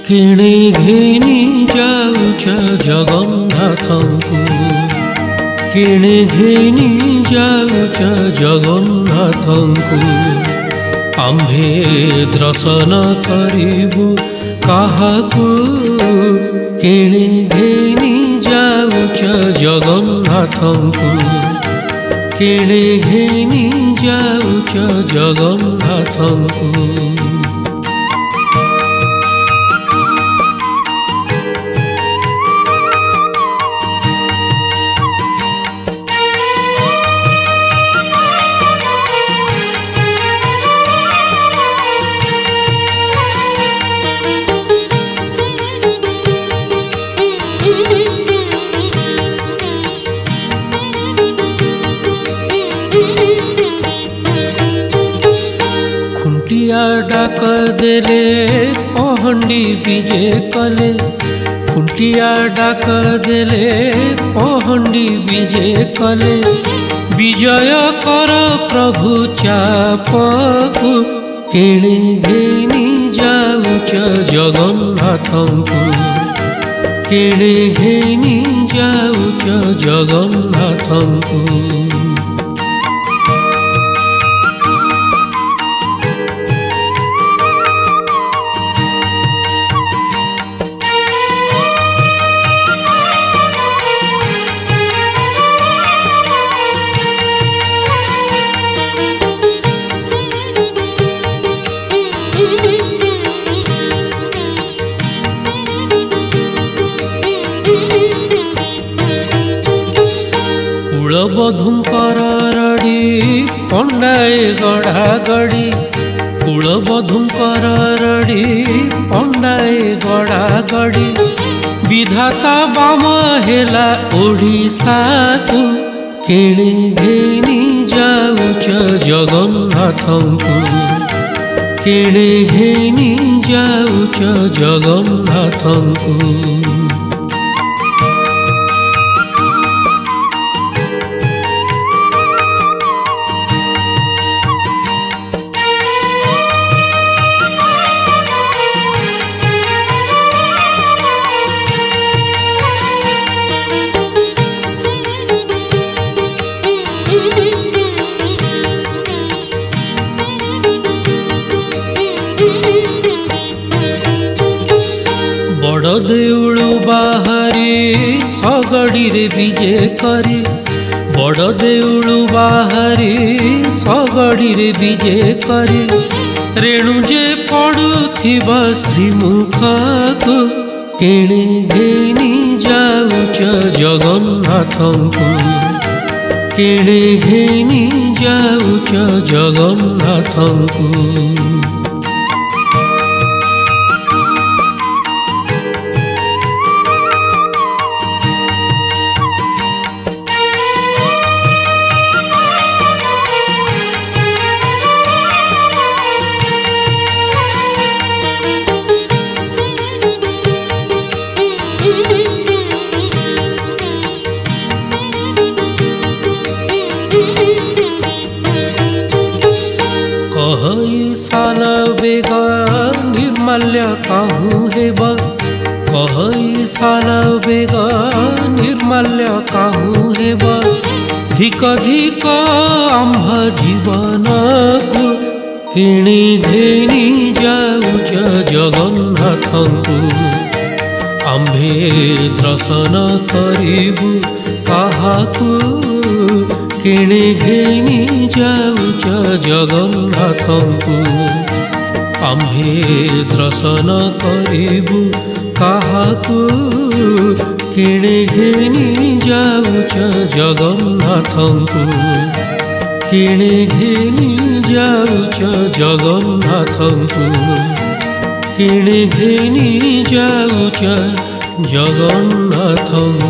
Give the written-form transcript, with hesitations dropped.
किणी घिनी जाउछ जगन्नाथंकु किणी घिनी जाउछ जगन्नाथंकु आम्भे दर्शन करिबु काहाकु किणी घिनी जाउछ जगन्नाथंकु किणी घिनी जाउछ जगन्नाथंकु खुंटिया डाक देले पहंडी विजे कले खुंटिया डाक देले पहंडी विजे कले विजय कर प्रभु चापकु किणी घिनी जाउछ जगन्नाथंकु किणी घिनी जाउछ जगन्नाथंकु कुलबधुंकर रड़ी पंडाए गढ़ा गड़ी कुलबधुंकर रड़ी पंडाए गढ़ा गड़ी विधाता बाम हेला ओडिशा को किणी घिनी जाउछ जगन्नाथंकु किणी घिनी जाउछ जगन्नाथंकु बड़ देउल बाहरी सगड़ी रे विजे करी बड़ देउल बाहरी सगड़ी रे विजे करी रेणुजे पड़ुथिबा श्रीमुख को किणी घिनी जाउछ जगन्नाथंकु किणी घिनी जाउछ जगन्नाथंकु कहई साल बेग निर्माल्य काहू हेब कहई साल बेग निर्माल्य काहू हेब धिक धिक आम्भ जीवन को किणी घिनी जाउछ जगन्नाथंकु आम्भे दर्शन करिबु काहाकु किणी घिनी जाउछ जगन्नाथंकु आम्भे दर्शन करिबु काहाकु किणी घिनी जाउछ जगन्नाथंकु किणी घिनी जाउछ जगन्नाथंकु किणी घिनी जाउछ जगन्नाथंकु।